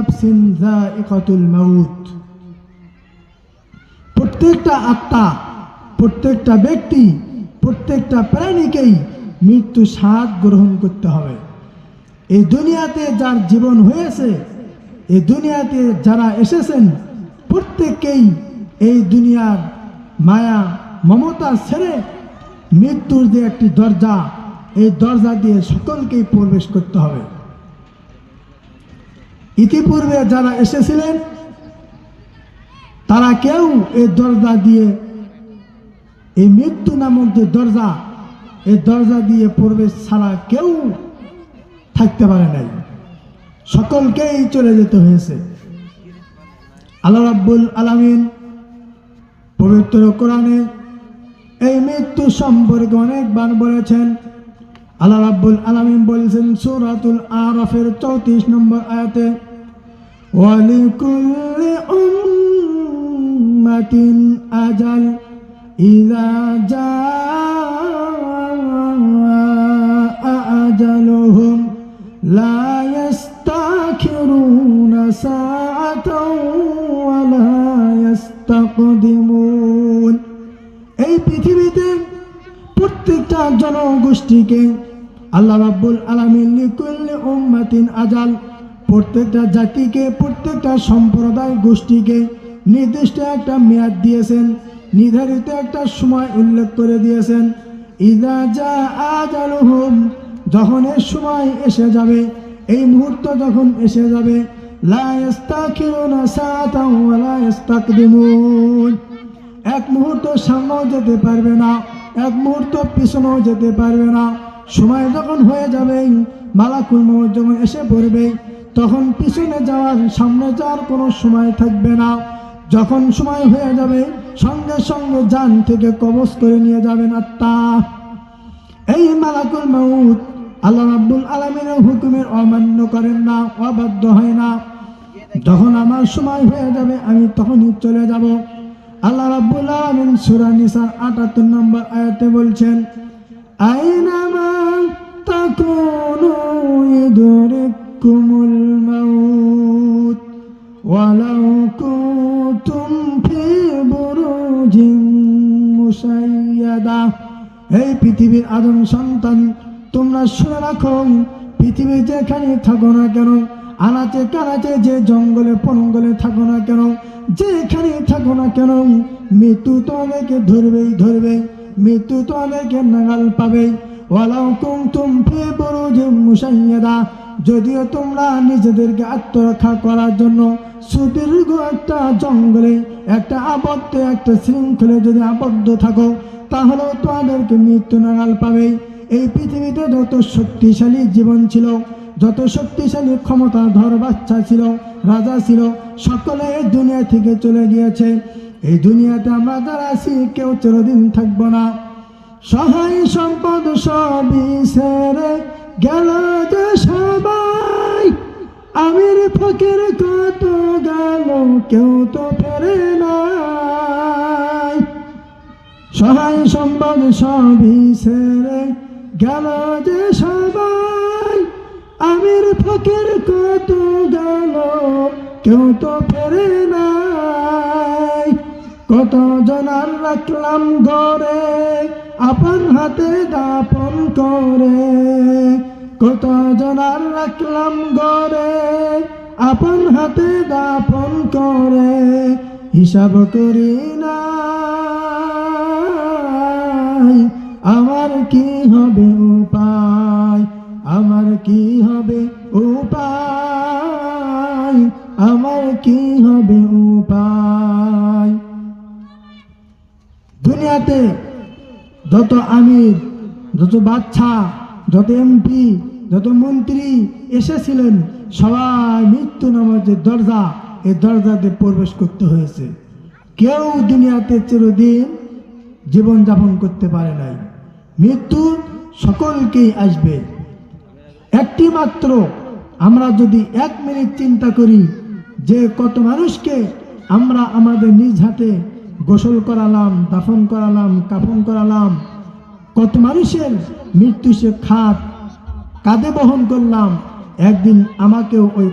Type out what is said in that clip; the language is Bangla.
নাফসিন যায়িকাতুল মাউত। প্রত্যেকটা আত্মা, প্রত্যেকটা ব্যক্তি, প্রত্যেকটা প্রাণীকেই মৃত্যু স্বাদ গ্রহণ করতে হবে। এই দুনিয়াতে যার জীবন হয়েছে, এই দুনিয়াতে যারা এসেছেন, প্রত্যেককেই এই দুনিয়ার মায়া মমতা ছেড়ে মৃত্যুর যে একটি দরজা, এই দরজা দিয়ে সকলকেই প্রবেশ করতে হবে। ইতিপূর্বে যারা এসেছিলেন তারা কেউ এই দরজা দিয়ে, এই মৃত্যু নামক যে দরজা, এই দরজা দিয়ে প্রবেশ ছাড়া কেউ থাকতে পারে নাই, সকলকেই চলে যেতে হয়েছে। আল্লাহ রাব্বুল আলামিন পবিত্র কোরআনে এই মৃত্যু সম্পর্কে অনেকবার বলেছেন। আল্লাহ রাব্বুল আলামিন বলেছেন সূরাতুল আরাফের 34 নম্বর আয়াতে, ওয়ালিকুল্লি উম্মাতিন আজাল ইযা জাআ আজালুহুম লা ইস্তাখিরুনা সাআতাও ওয়া লা ইস্তাকদিমুন। এই পৃথিবীতে প্রত্যেকটা জনগোষ্ঠীকে আল্লাহ রাব্বুল আলামিন লিকুল্লি উম্মাতিন আজাল, প্রত্যেকটা জাতিকে, প্রত্যেকটা সম্প্রদায় গোষ্ঠীকে নির্দিষ্ট একটা মেয়াদ দিয়েছেন, নির্ধারিত একটা সময় উল্লেখ করে দিয়েছেন। ইযা জাআ আজালুহুম, যখন এর সময় এসে যাবে, এই মুহূর্ত যখন এসে যাবে, লা ইস্তাখিরুনা সাআতাও ওয়া লা ইস্তাকদিমুন, এক মুহূর্ত সামনেও যেতে পারবে না, এক মুহূর্ত পিছনেও যেতে পারবে না। সময় যখন হয়ে যাবে, মালাকুল মউত যখন এসে পড়বে, তখন পিছনে যাওয়ার, সামনে যাওয়ার কোনো সময় থাকবে না। যখন সময় হয়ে যাবে, সঙ্গে সঙ্গে জান থেকে কবজ করে নিয়ে যাবেন আত্মা। এই মালাকুল মউত আল্লাহ রাব্বুল আলামিনের হুকুমের অমান্য করেন না, অবাধ্য হয় না। যখন আমার সময় হয়ে যাবে, আমি তখনই চলে যাব। আল্লাহ রাব্বুল আলামিন সূরা নিসার ৭৮ নম্বর আয়াতে বলছেন, আইনামা তাকুনু ইদরিকুমুল মাউত ওয়ালাউ কুনতুম ফি বুরুজিন মুশাইয়াদা। এই পৃথিবীর আদম সন্তান, তোমরা শুনে রাখো, পৃথিবী যেখানে থাকো না কেন, আনাচে কানাচে, যে জঙ্গলে পঙ্গলে থাকো না কেন, যেখানে থাকো না কেন, মৃত্যু তোমাদেরকে ধরবেই ধরবে, মৃত্যু তোমাদেরকে নাগাল পাবে। ওয়ালাউ কুনতুম ফি বুরুজিন মুশাইয়াদা, যদিও তোমরা নিজেদেরকে আত্মরক্ষা করার জন্য সুদীর্ঘ একটা জঙ্গলে, একটা আবদ্ধ, একটা শৃঙ্খলে যদি আবদ্ধ থাকো, তাহলেও তোমাদেরকে মৃত্যু নাগাল পাবে। এই পৃথিবীতে যত শক্তিশালী জীবন ছিল, যত শক্তিশালী ক্ষমতাধর বাচ্চা ছিল, রাজা ছিল, সকলে এই দুনিয়া থেকে চলে গিয়েছে। এই দুনিয়াতে আমরা যারা আছি, কেউ চিরদিন থাকবো না। সহায় সম্পদ সবই ছেড়ে গেল যে সবাই, আমির ফকির কত গেল, কেউ তো ফেরে নাই। সহায় সম্পদ সবই ছেড়ে গেল যে সবাই, আমির ফকির কত গেল, কেউ তো ফেরে নাই। কত জনার রাখলাম ঘরে, আপন হাতে দাপন করে, কত জনার রাখলাম ঘরে, আপন হাতে দাপন করে, হিসাব করি নাই আমার কি হবে উপায়, আমার কি হবে উপায়, আমার কি হবে উপায়। দুনিয়াতে যত আমির, যত বাদশা, যত এমপি, যত মন্ত্রী এসেছিলেন, সবাই মৃত্যু নামের যে দরজা, এই দরজাতে প্রবেশ করতে হয়েছে। কেউ দুনিয়াতে চিরদিন জীবনযাপন করতে পারে নাই। মৃত্যু সকলকেই আসবে। একটি মাত্র আমরা যদি 1 মিনিট চিন্তা করি যে কত মানুষকে আমরা আমাদের নিজ হাতে গোসল করালাম, দাফন করালাম, কাফন করালাম, কত মানুষের মৃত্যু সে খাট কাঁধে বহন করলাম, একদিন আমাকেও ওই